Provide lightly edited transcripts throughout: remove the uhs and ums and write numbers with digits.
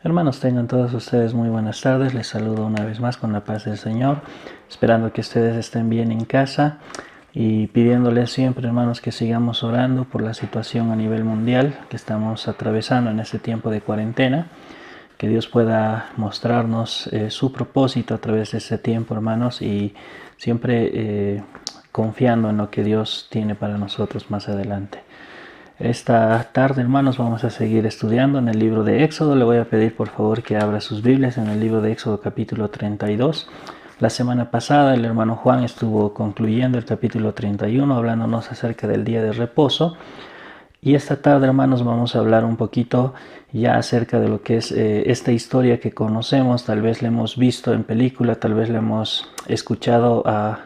Hermanos, tengan todos ustedes muy buenas tardes. Les saludo una vez más con la paz del Señor, esperando que ustedes estén bien en casa y pidiéndoles siempre, hermanos, que sigamos orando por la situación a nivel mundial que estamos atravesando en este tiempo de cuarentena. Que Dios pueda mostrarnos su propósito a través de este tiempo, hermanos, y siempre confiando en lo que Dios tiene para nosotros más adelante. Esta tarde, hermanos, vamos a seguir estudiando en el libro de Éxodo. Le voy a pedir por favor que abra sus Biblias en el libro de Éxodo capítulo 32. La semana pasada el hermano Juan estuvo concluyendo el capítulo 31 hablándonos acerca del día de reposo. Y esta tarde, hermanos, vamos a hablar un poquito ya acerca de lo que es esta historia que conocemos. Tal vez la hemos visto en película, tal vez la hemos escuchado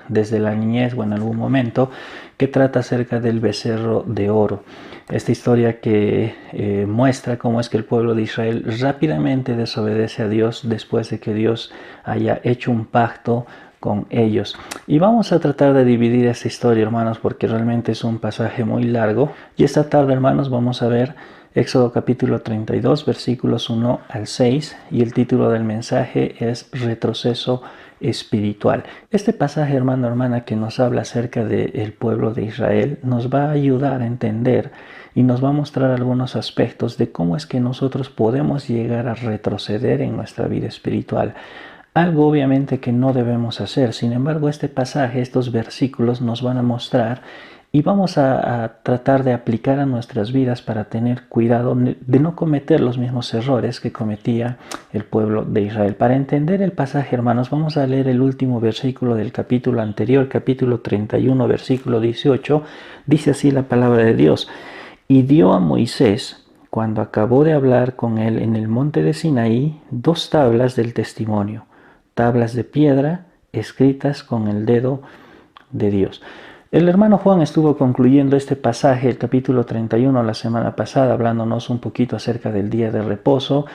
desde la niñez o en algún momento, que trata acerca del becerro de oro. Esta historia que muestra cómo es que el pueblo de Israel rápidamente desobedece a Dios después de que Dios haya hecho un pacto con ellos. Y vamos a tratar de dividir esta historia, hermanos, porque realmente es un pasaje muy largo. Y esta tarde, hermanos, vamos a ver Éxodo capítulo 32, versículos 1 al 6, y el título del mensaje es Retroceso espiritual. Este pasaje, hermano, hermana, que nos habla acerca del pueblo de Israel, nos va a ayudar a entender y nos va a mostrar algunos aspectos de cómo es que nosotros podemos llegar a retroceder en nuestra vida espiritual. Algo obviamente que no debemos hacer. Sin embargo, este pasaje, estos versículos nos van a mostrar y vamos a tratar de aplicar a nuestras vidas para tener cuidado de no cometer los mismos errores que cometía el pueblo de Israel. Para entender el pasaje, hermanos, vamos a leer el último versículo del capítulo anterior, capítulo 31, versículo 18. Dice así la palabra de Dios: y dio a Moisés, cuando acabó de hablar con él en el monte de Sinaí, 2 tablas del testimonio, tablas de piedra escritas con el dedo de Dios. El hermano Juan estuvo concluyendo este pasaje, el capítulo 31, la semana pasada, hablándonos un poquito acerca del día de reposo.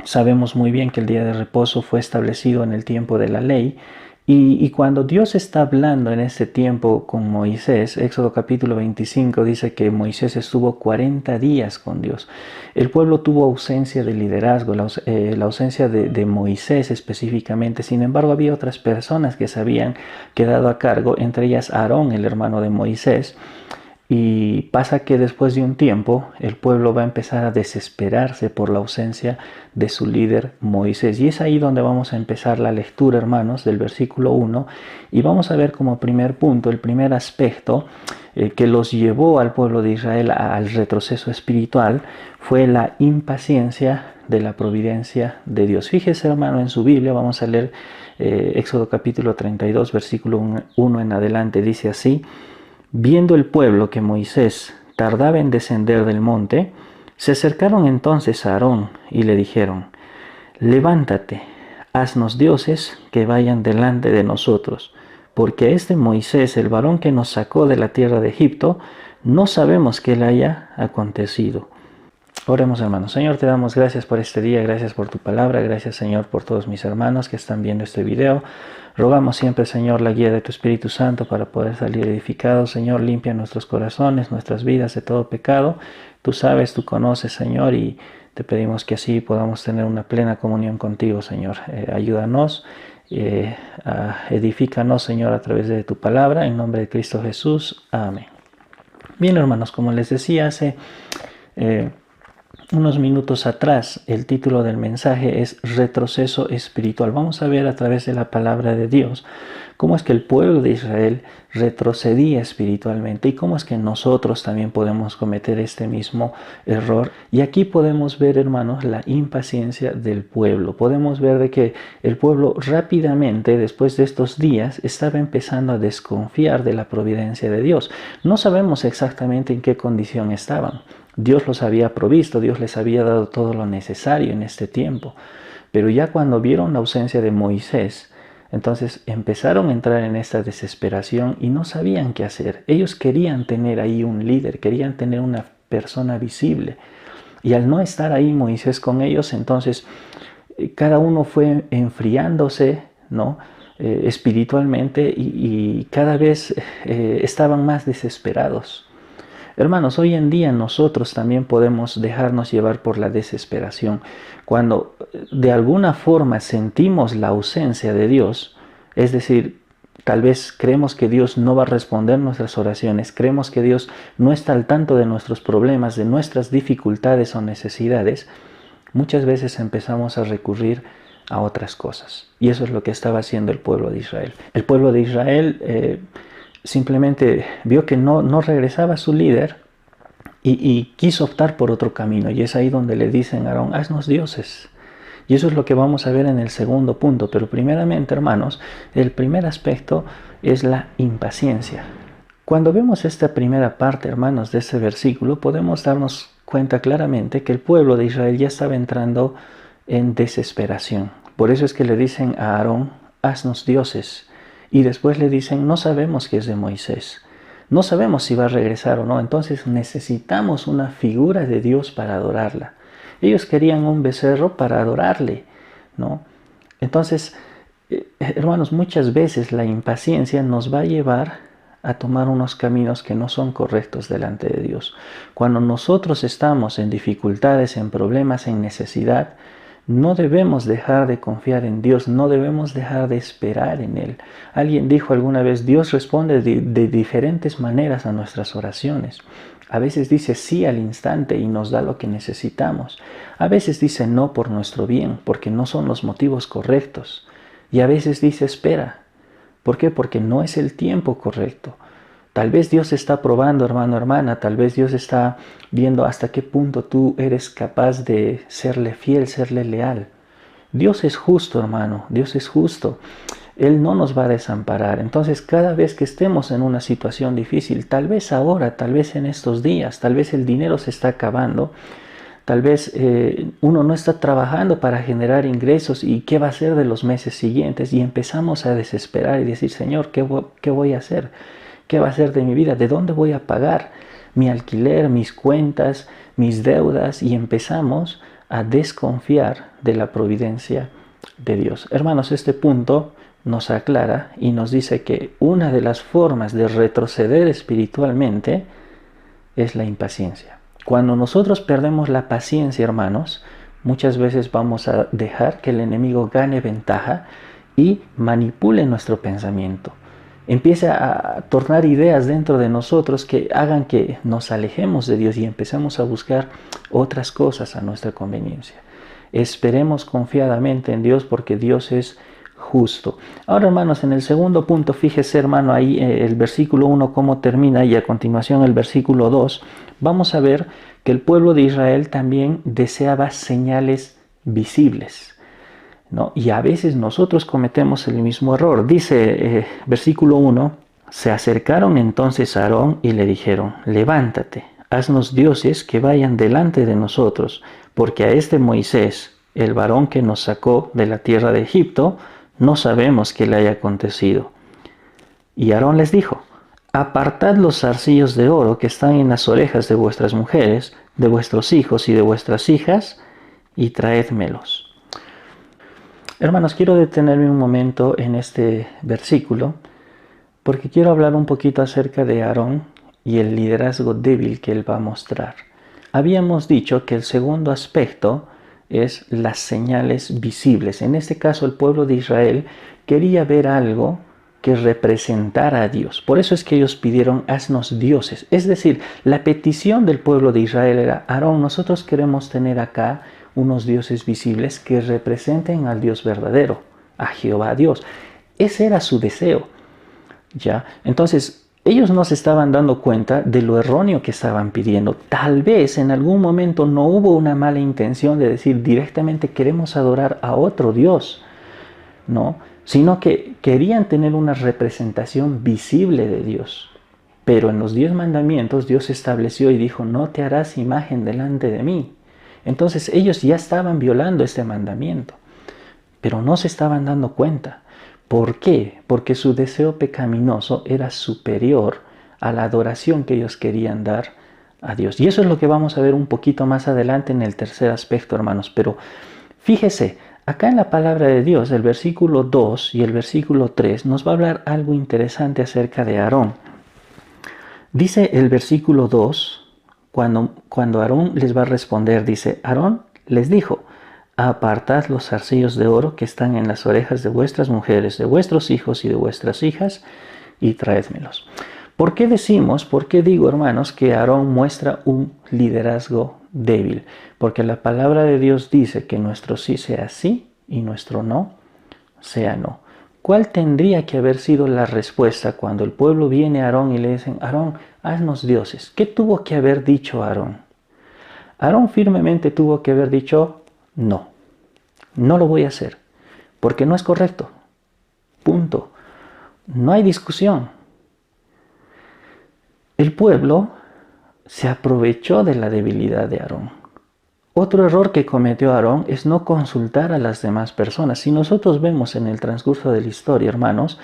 Sabemos muy bien que el día de reposo fue establecido en el tiempo de la ley. Y cuando Dios está hablando en este tiempo con Moisés, Éxodo capítulo 25 dice que Moisés estuvo 40 días con Dios. El pueblo tuvo ausencia de liderazgo, la ausencia de Moisés específicamente. Sin embargo, había otras personas que se habían quedado a cargo, entre ellas Aarón, el hermano de Moisés. Y pasa que después de un tiempo el pueblo va a empezar a desesperarse por la ausencia de su líder Moisés. Y es ahí donde vamos a empezar la lectura, hermanos, del versículo 1. Y vamos a ver como primer punto, el primer aspecto que los llevó al pueblo de Israel al retroceso espiritual fue la impaciencia de la providencia de Dios. Fíjese, hermano, en su Biblia, vamos a leer Éxodo capítulo 32, versículo 1 en adelante. Dice así: viendo el pueblo que Moisés tardaba en descender del monte, se acercaron entonces a Aarón y le dijeron: levántate, haznos dioses que vayan delante de nosotros, porque este Moisés, el varón que nos sacó de la tierra de Egipto, no sabemos qué le haya acontecido. Oremos, hermanos. Señor, te damos gracias por este día, gracias por tu palabra, gracias, Señor, por todos mis hermanos que están viendo este video. Rogamos siempre, Señor, la guía de tu Espíritu Santo para poder salir edificados. Señor, limpia nuestros corazones, nuestras vidas de todo pecado. Tú sabes, tú conoces, Señor, y te pedimos que así podamos tener una plena comunión contigo, Señor. Ayúdanos, edifícanos, Señor, a través de tu palabra. En nombre de Cristo Jesús. Amén. Bien, hermanos, como les decía hace unos minutos atrás, el título del mensaje es Retroceso espiritual. Vamos a ver a través de la palabra de Dios cómo es que el pueblo de Israel retrocedía espiritualmente y cómo es que nosotros también podemos cometer este mismo error. Y aquí podemos ver, hermanos, la impaciencia del pueblo. Podemos ver de que el pueblo rápidamente, después de estos días, estaba empezando a desconfiar de la providencia de Dios. No sabemos exactamente en qué condición estaban. Dios los había provisto, Dios les había dado todo lo necesario en este tiempo. Pero ya cuando vieron la ausencia de Moisés, entonces empezaron a entrar en esta desesperación y no sabían qué hacer. Ellos querían tener ahí un líder, querían tener una persona visible. Y al no estar ahí Moisés con ellos, entonces cada uno fue enfriándose, ¿no? Espiritualmente y cada vez estaban más desesperados. Hermanos, hoy en día nosotros también podemos dejarnos llevar por la desesperación. Cuando de alguna forma sentimos la ausencia de Dios, es decir, tal vez creemos que Dios no va a responder nuestras oraciones, creemos que Dios no está al tanto de nuestros problemas, de nuestras dificultades o necesidades, muchas veces empezamos a recurrir a otras cosas. Y eso es lo que estaba haciendo el pueblo de Israel. El pueblo de Israel simplemente vio que no regresaba su líder y quiso optar por otro camino. Y es ahí donde le dicen a Aarón, haznos dioses. Y eso es lo que vamos a ver en el segundo punto. Pero primeramente, hermanos, el primer aspecto es la impaciencia. Cuando vemos esta primera parte, hermanos, de este versículo, podemos darnos cuenta claramente que el pueblo de Israel ya estaba entrando en desesperación. Por eso es que le dicen a Aarón, haznos dioses. Y después le dicen, no sabemos qué es de Moisés. No sabemos si va a regresar o no. Entonces necesitamos una figura de Dios para adorarla. Ellos querían un becerro para adorarle, ¿no? Entonces, hermanos, muchas veces la impaciencia nos va a llevar a tomar unos caminos que no son correctos delante de Dios. Cuando nosotros estamos en dificultades, en problemas, en necesidad, no debemos dejar de confiar en Dios, no debemos dejar de esperar en Él. Alguien dijo alguna vez, Dios responde de diferentes maneras a nuestras oraciones. A veces dice sí al instante y nos da lo que necesitamos. A veces dice no por nuestro bien, porque no son los motivos correctos. Y a veces dice espera. ¿Por qué? Porque no es el tiempo correcto. Tal vez Dios está probando, hermano, hermana. Tal vez Dios está viendo hasta qué punto tú eres capaz de serle fiel, serle leal. Dios es justo, hermano. Dios es justo. Él no nos va a desamparar. Entonces, cada vez que estemos en una situación difícil, tal vez ahora, tal vez en estos días, tal vez el dinero se está acabando, tal vez uno no está trabajando para generar ingresos y qué va a hacer de los meses siguientes y empezamos a desesperar y decir, Señor, ¿qué voy a hacer? ¿Qué va a ser de mi vida? ¿De dónde voy a pagar mi alquiler, mis cuentas, mis deudas? Y empezamos a desconfiar de la providencia de Dios. Hermanos, este punto nos aclara y nos dice que una de las formas de retroceder espiritualmente es la impaciencia. Cuando nosotros perdemos la paciencia, hermanos, muchas veces vamos a dejar que el enemigo gane ventaja y manipule nuestro pensamiento. Empieza a tornar ideas dentro de nosotros que hagan que nos alejemos de Dios y empezamos a buscar otras cosas a nuestra conveniencia. Esperemos confiadamente en Dios porque Dios es justo. Ahora, hermanos, en el segundo punto, fíjese, hermano, ahí el versículo 1 cómo termina y a continuación el versículo 2, vamos a ver que el pueblo de Israel también deseaba señales visibles, ¿no? Y a veces nosotros cometemos el mismo error. Dice versículo 1, se acercaron entonces a Aarón y le dijeron, levántate, haznos dioses que vayan delante de nosotros, porque a este Moisés, el varón que nos sacó de la tierra de Egipto, no sabemos qué le haya acontecido. Y Aarón les dijo, apartad los zarcillos de oro que están en las orejas de vuestras mujeres, de vuestros hijos y de vuestras hijas, y traédmelos. Hermanos, quiero detenerme un momento en este versículo, porque quiero hablar un poquito acerca de Aarón y el liderazgo débil que él va a mostrar. Habíamos dicho que el segundo aspecto es las señales visibles. En este caso, el pueblo de Israel quería ver algo que representara a Dios. Por eso es que ellos pidieron, haznos dioses. Es decir, la petición del pueblo de Israel era, Aarón, nosotros queremos tener acá unos dioses visibles que representen al Dios verdadero, a Jehová Dios. Ese era su deseo, ¿ya? Entonces, ellos no se estaban dando cuenta de lo erróneo que estaban pidiendo. Tal vez en algún momento no hubo una mala intención de decir directamente queremos adorar a otro Dios, ¿no? Sino que querían tener una representación visible de Dios. Pero en los 10 mandamientos Dios estableció y dijo, no te harás imagen delante de mí. Entonces ellos ya estaban violando este mandamiento, pero no se estaban dando cuenta. ¿Por qué? Porque su deseo pecaminoso era superior a la adoración que ellos querían dar a Dios. Y eso es lo que vamos a ver un poquito más adelante en el tercer aspecto, hermanos. Pero fíjese, acá en la palabra de Dios, el versículo 2 y el versículo 3 nos va a hablar algo interesante acerca de Aarón. Dice el versículo 2, cuando Aarón les va a responder, dice, Aarón les dijo, apartad los zarcillos de oro que están en las orejas de vuestras mujeres, de vuestros hijos y de vuestras hijas, y traédmelos. ¿Por qué digo, hermanos, que Aarón muestra un liderazgo débil? Porque la palabra de Dios dice que nuestro sí sea sí y nuestro no sea no. ¿Cuál tendría que haber sido la respuesta cuando el pueblo viene a Aarón y le dicen, Aarón, haznos dioses? ¿Qué tuvo que haber dicho Aarón? Aarón firmemente tuvo que haber dicho, no, no lo voy a hacer, porque no es correcto. Punto. No hay discusión. El pueblo se aprovechó de la debilidad de Aarón. Otro error que cometió Aarón es no consultar a las demás personas. Si nosotros vemos en el transcurso de la historia, hermanos,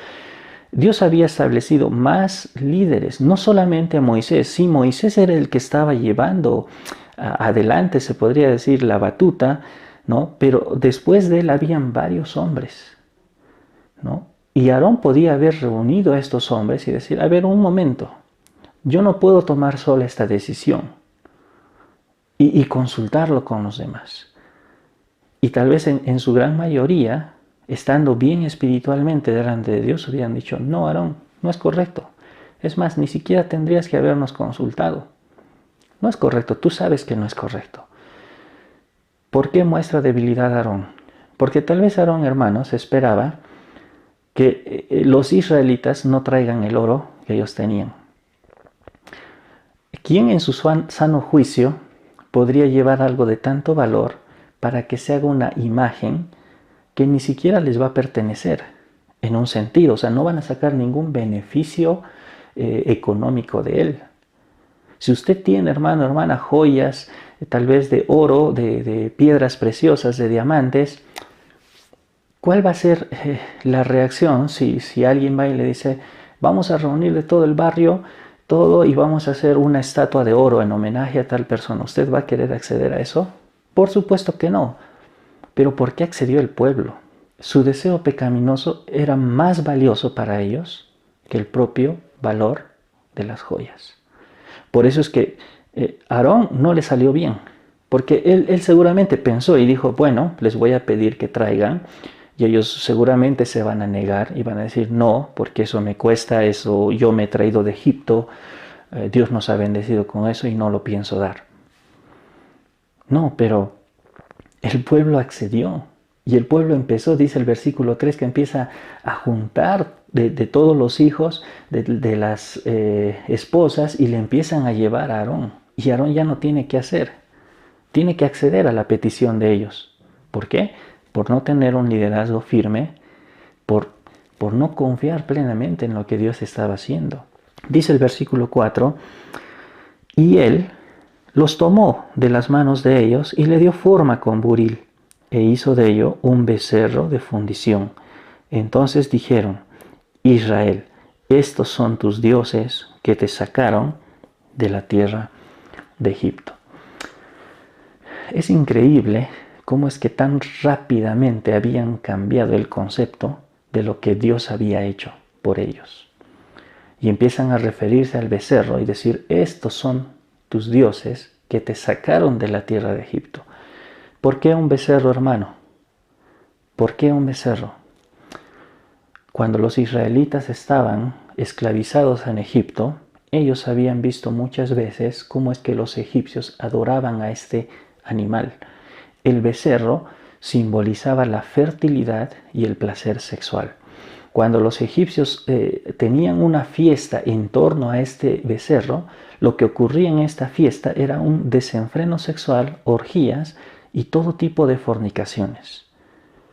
Dios había establecido más líderes, no solamente a Moisés. Sí, Moisés era el que estaba llevando adelante, se podría decir, la batuta, ¿no? Pero después de él habían varios hombres, ¿no? Y Aarón podía haber reunido a estos hombres y decir, a ver, un momento, yo no puedo tomar sola esta decisión y consultarlo con los demás. Y tal vez en su gran mayoría, estando bien espiritualmente delante de Dios, hubieran dicho, no, Aarón, no es correcto. Es más, ni siquiera tendrías que habernos consultado. No es correcto, tú sabes que no es correcto. ¿Por qué muestra debilidad Aarón? Porque tal vez Aarón, hermanos, esperaba que los israelitas no traigan el oro que ellos tenían. ¿Quién en su sano juicio podría llevar algo de tanto valor para que se haga una imagen que ni siquiera les va a pertenecer en un sentido? O sea, no van a sacar ningún beneficio económico de él. Si usted tiene, hermano, hermana, joyas, tal vez de oro, de piedras preciosas, de diamantes, ¿cuál va a ser la reacción si alguien va y le dice, vamos a reunir de todo el barrio todo y vamos a hacer una estatua de oro en homenaje a tal persona? ¿Usted va a querer acceder a eso? Por supuesto que no. Pero ¿por qué accedió el pueblo? Su deseo pecaminoso era más valioso para ellos que el propio valor de las joyas. Por eso es que Aarón no le salió bien, porque él seguramente pensó y dijo, bueno, les voy a pedir que traigan, y ellos seguramente se van a negar y van a decir, no, porque eso me cuesta, eso yo me he traído de Egipto, Dios nos ha bendecido con eso y no lo pienso dar. No, pero el pueblo accedió. Y el pueblo empezó, dice el versículo 3, que empieza a juntar de todos los hijos de las esposas y le empiezan a llevar a Aarón. Y Aarón ya no tiene que hacer. Tiene que acceder a la petición de ellos. ¿Por qué? Por no tener un liderazgo firme, por no confiar plenamente en lo que Dios estaba haciendo. Dice el versículo 4, y él los tomó de las manos de ellos y le dio forma con buril, e hizo de ello un becerro de fundición. Entonces dijeron, Israel, estos son tus dioses que te sacaron de la tierra de Egipto. Es increíble cómo es que tan rápidamente habían cambiado el concepto de lo que Dios había hecho por ellos. Y empiezan a referirse al becerro y decir, estos son tus dioses que te sacaron de la tierra de Egipto. ¿Por qué un becerro, hermano? ¿Por qué un becerro? Cuando los israelitas estaban esclavizados en Egipto, ellos habían visto muchas veces cómo es que los egipcios adoraban a este animal. El becerro simbolizaba la fertilidad y el placer sexual. Cuando los egipcios tenían una fiesta en torno a este becerro, lo que ocurría en esta fiesta era un desenfreno sexual, orgías y todo tipo de fornicaciones,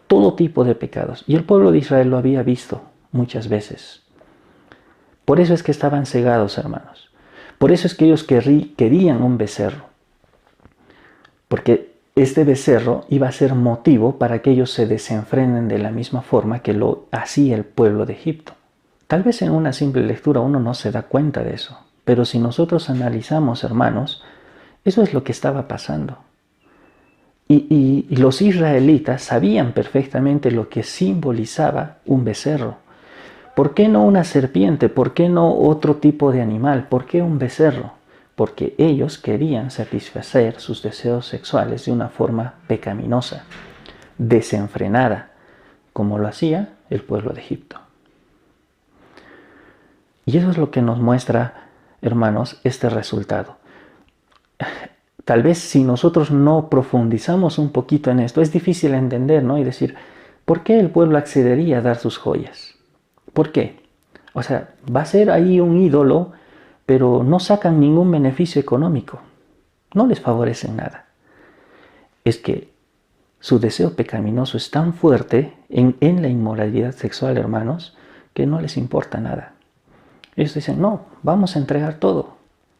todo tipo de pecados. Y el pueblo de Israel lo había visto muchas veces. Por eso es que estaban cegados, hermanos. Por eso es que ellos querían un becerro. Porque este becerro iba a ser motivo para que ellos se desenfrenen de la misma forma que lo hacía el pueblo de Egipto. Tal vez en una simple lectura uno no se da cuenta de eso, pero si nosotros analizamos, hermanos, eso es lo que estaba pasando. Y los israelitas sabían perfectamente lo que simbolizaba un becerro. ¿Por qué no una serpiente? ¿Por qué no otro tipo de animal? ¿Por qué un becerro? Porque ellos querían satisfacer sus deseos sexuales de una forma pecaminosa, desenfrenada, como lo hacía el pueblo de Egipto. Y eso es lo que nos muestra, hermanos, este resultado. Tal vez si nosotros no profundizamos un poquito en esto, es difícil entender, ¿no? Y decir, ¿por qué el pueblo accedería a dar sus joyas? ¿Por qué? O sea, va a ser ahí un ídolo, pero no sacan ningún beneficio económico. No les favorecen nada. Es que su deseo pecaminoso es tan fuerte en la inmoralidad sexual, hermanos, que no les importa nada. Ellos dicen, no, vamos a entregar todo,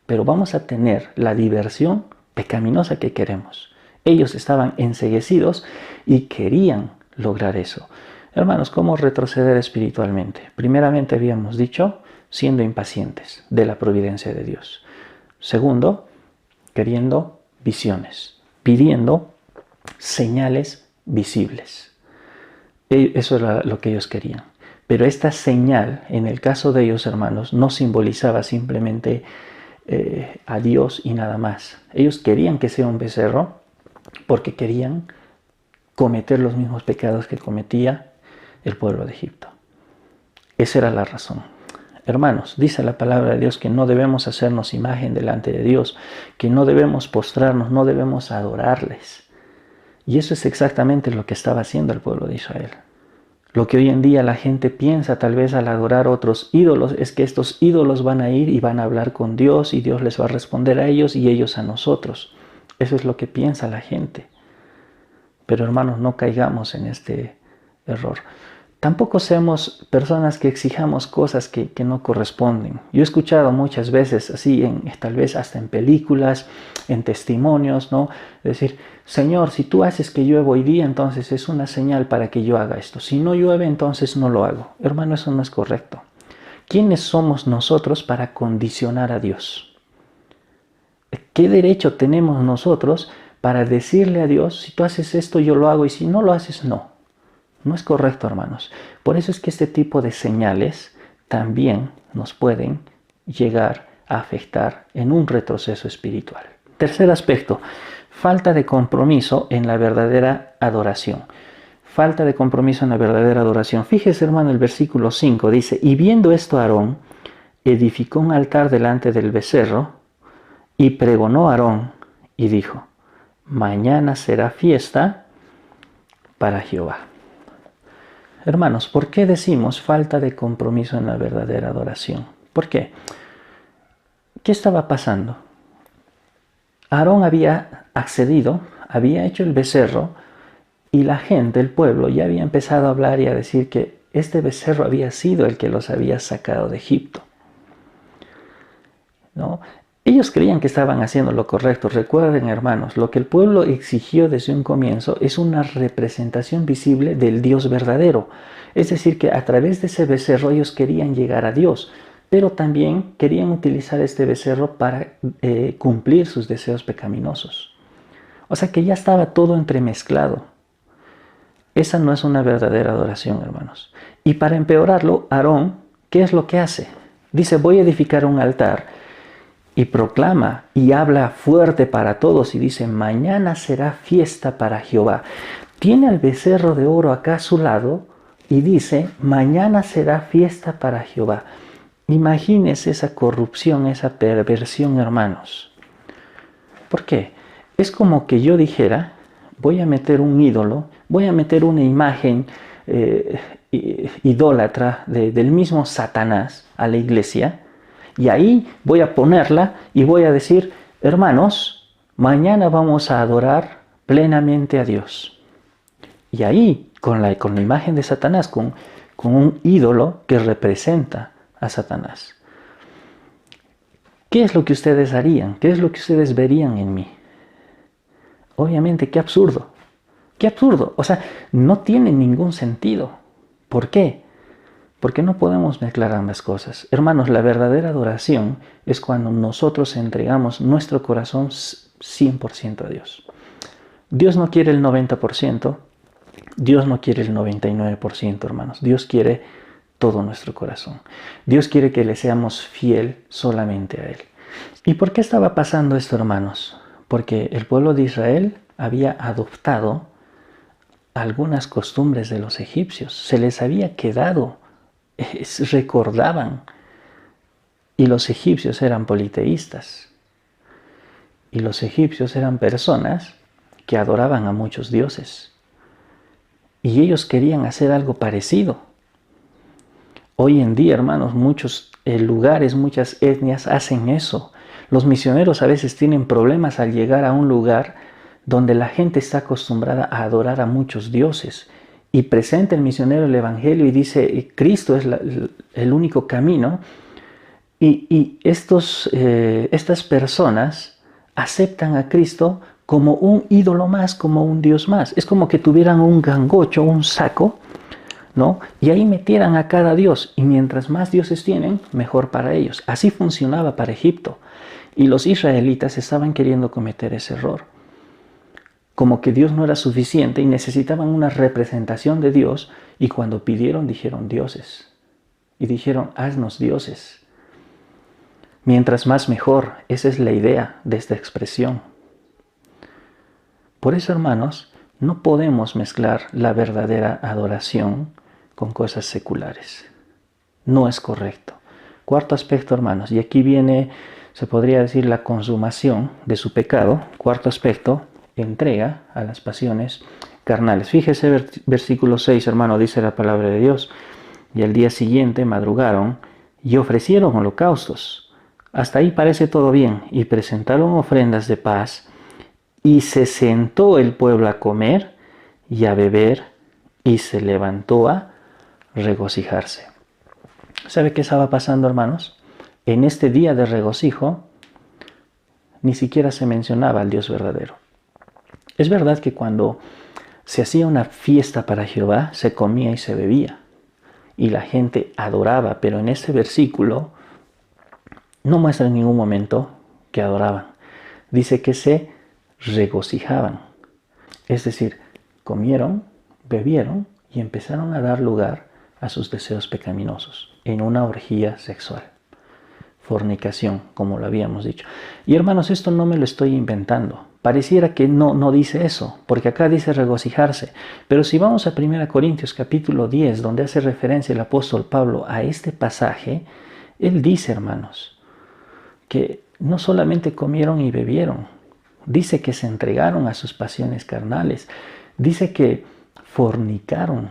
pero vamos a tener la diversión pecaminosa que queremos. Ellos estaban enceguecidos y querían lograr eso. Hermanos, ¿cómo retroceder espiritualmente? Primeramente habíamos dicho, siendo impacientes de la providencia de Dios. Segundo, queriendo visiones, pidiendo señales visibles. Eso era lo que ellos querían. Pero esta señal, en el caso de ellos, hermanos, no simbolizaba simplemente a Dios y nada más. Ellos querían que sea un becerro porque querían cometer los mismos pecados que cometía el pueblo de Egipto. Esa era la razón. Hermanos, dice la palabra de Dios que no debemos hacernos imagen delante de Dios, que no debemos postrarnos, no debemos adorarles. Y eso es exactamente lo que estaba haciendo el pueblo de Israel. Lo que hoy en día la gente piensa tal vez al adorar otros ídolos es que estos ídolos van a ir y van a hablar con Dios y Dios les va a responder a ellos y ellos a nosotros. Eso es lo que piensa la gente. Pero hermanos, no caigamos en este error. Tampoco seamos personas que exijamos cosas que no corresponden. Yo he escuchado muchas veces así, tal vez hasta en películas, en testimonios, ¿no? Es decir, Señor, si tú haces que llueva hoy día, entonces es una señal para que yo haga esto. Si no llueve, entonces no lo hago. Hermano, eso no es correcto. ¿Quiénes somos nosotros para condicionar a Dios? ¿Qué derecho tenemos nosotros para decirle a Dios, si tú haces esto, yo lo hago, y si no lo haces, no? No es correcto, hermanos. Por eso es que este tipo de señales también nos pueden llegar a afectar en un retroceso espiritual. Tercer aspecto, falta de compromiso en la verdadera adoración. Falta de compromiso en la verdadera adoración. Fíjese, hermano, el versículo 5 dice, y viendo esto Aarón, edificó un altar delante del becerro, y pregonó a Aarón, y dijo, mañana será fiesta para Jehová. Hermanos, ¿por qué decimos falta de compromiso en la verdadera adoración? ¿Por qué? ¿Qué estaba pasando? Aarón había accedido, había hecho el becerro y la gente, el pueblo, ya había empezado a hablar y a decir que este becerro había sido el que los había sacado de Egipto, ¿no? Ellos creían que estaban haciendo lo correcto. Recuerden, hermanos, lo que el pueblo exigió desde un comienzo es una representación visible del Dios verdadero. Es decir, que a través de ese becerro ellos querían llegar a Dios, pero también querían utilizar este becerro para cumplir sus deseos pecaminosos. O sea que ya estaba todo entremezclado. Esa no es una verdadera adoración, hermanos. Y para empeorarlo, Aarón, ¿qué es lo que hace? Dice, voy a edificar un altar. Y proclama y habla fuerte para todos y dice, mañana será fiesta para Jehová. Tiene al becerro de oro acá a su lado y dice, mañana será fiesta para Jehová. Imagínense esa corrupción, esa perversión, hermanos. ¿Por qué? Es como que yo dijera, voy a meter un ídolo, voy a meter una imagen idólatra del mismo Satanás a la iglesia, y ahí voy a ponerla y voy a decir, hermanos, mañana vamos a adorar plenamente a Dios. Y ahí, con la imagen de Satanás, con un ídolo que representa a Satanás. ¿Qué es lo que ustedes harían? ¿Qué es lo que ustedes verían en mí? Obviamente, qué absurdo. ¡Qué absurdo! O sea, no tiene ningún sentido. ¿Por qué? Porque no podemos mezclar ambas cosas. Hermanos, la verdadera adoración es cuando nosotros entregamos nuestro corazón 100% a Dios. Dios no quiere el 90%, Dios no quiere el 99%, hermanos. Dios quiere todo nuestro corazón. Dios quiere que le seamos fiel solamente a Él. ¿Y por qué estaba pasando esto, hermanos? Porque el pueblo de Israel había adoptado algunas costumbres de los egipcios. Se les había quedado, recordaban. Y los egipcios eran politeístas. Y los egipcios eran personas que adoraban a muchos dioses. Y ellos querían hacer algo parecido. Hoy en día, hermanos, muchos lugares, muchas etnias hacen eso. Los misioneros a veces tienen problemas al llegar a un lugar donde la gente está acostumbrada a adorar a muchos dioses. Y presenta el misionero el evangelio y dice, Cristo es el único camino. Y estas personas aceptan a Cristo como un ídolo más, como un Dios más. Es como que tuvieran un gangocho, un saco, ¿no? Y ahí metieran a cada dios. Y mientras más dioses tienen, mejor para ellos. Así funcionaba para Egipto. Y los israelitas estaban queriendo cometer ese error. Como que Dios no era suficiente y necesitaban una representación de Dios. Y cuando pidieron, dijeron dioses. Y dijeron, haznos dioses. Mientras más mejor, esa es la idea de esta expresión. Por eso, hermanos, no podemos mezclar la verdadera adoración con cosas seculares. No es correcto. Cuarto aspecto, hermanos, y aquí viene, se podría decir, la consumación de su pecado. Cuarto aspecto, entrega a las pasiones carnales. Fíjese, versículo 6, hermano, dice la palabra de Dios. Y al día siguiente madrugaron y ofrecieron holocaustos. Hasta ahí parece todo bien, y presentaron ofrendas de paz, y se sentó el pueblo a comer y a beber, y se levantó a regocijarse. ¿Sabe qué estaba pasando, hermanos? En este día de regocijo, ni siquiera se mencionaba al Dios verdadero. Es verdad que cuando se hacía una fiesta para Jehová, se comía y se bebía, y la gente adoraba, pero en este versículo no muestra en ningún momento que adoraban. Dice que se regocijaban. Es decir, comieron, bebieron y empezaron a dar lugar a sus deseos pecaminosos en una orgía sexual. Fornicación, como lo habíamos dicho. Y hermanos, esto no me lo estoy inventando. Pareciera que no dice eso, porque acá dice regocijarse. Pero si vamos a 1 Corintios capítulo 10, donde hace referencia el apóstol Pablo a este pasaje, él dice, hermanos, que no solamente comieron y bebieron, dice que se entregaron a sus pasiones carnales, dice que fornicaron.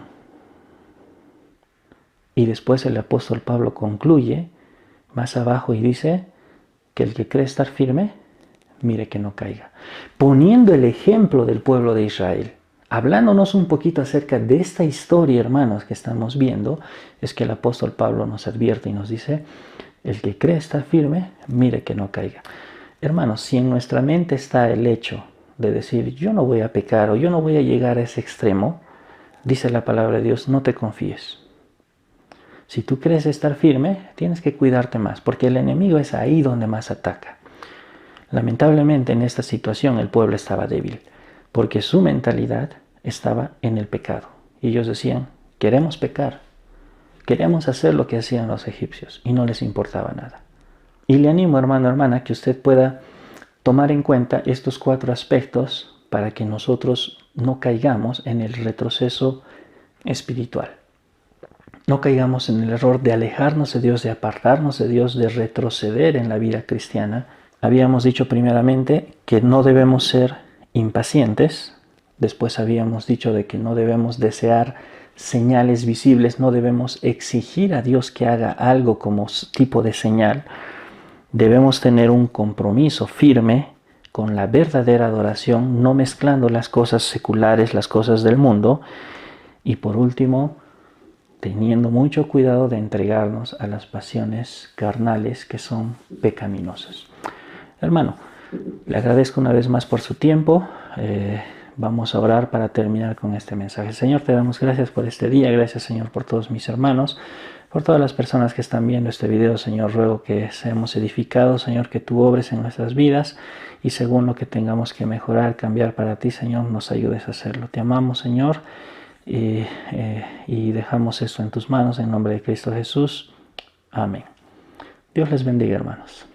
Y después el apóstol Pablo concluye más abajo y dice que el que cree estar firme, mire que no caiga. Poniendo el ejemplo del pueblo de Israel, hablándonos un poquito acerca de esta historia, hermanos, que estamos viendo, es que el apóstol Pablo nos advierte y nos dice, el que cree estar firme, mire que no caiga. Hermanos, si en nuestra mente está el hecho de decir, yo no voy a pecar o yo no voy a llegar a ese extremo, dice la palabra de Dios, no te confíes. Si tú crees estar firme, tienes que cuidarte más, porque el enemigo es ahí donde más ataca. Lamentablemente en esta situación el pueblo estaba débil, porque su mentalidad estaba en el pecado. Y ellos decían, queremos pecar. Queríamos hacer lo que hacían los egipcios y no les importaba nada. Y le animo, hermano, hermana, que usted pueda tomar en cuenta estos 4 aspectos para que nosotros no caigamos en el retroceso espiritual. No caigamos en el error de alejarnos de Dios, de apartarnos de Dios, de retroceder en la vida cristiana. Habíamos dicho primeramente que no debemos ser impacientes. Después habíamos dicho de que no debemos desear señales visibles, no debemos exigir a Dios que haga algo como tipo de señal. Debemos tener un compromiso firme con la verdadera adoración, no mezclando las cosas seculares, las cosas del mundo. Y por último, teniendo mucho cuidado de entregarnos a las pasiones carnales que son pecaminosas. Hermano, le agradezco una vez más por su tiempo. Vamos a orar para terminar con este mensaje. Señor, te damos gracias por este día. Gracias, Señor, por todos mis hermanos, por todas las personas que están viendo este video. Señor, ruego que seamos edificados, Señor, que tú obres en nuestras vidas y según lo que tengamos que mejorar, cambiar para ti, Señor, nos ayudes a hacerlo. Te amamos, Señor. y dejamos esto en tus manos en nombre de Cristo Jesús. Amén. Dios les bendiga, hermanos.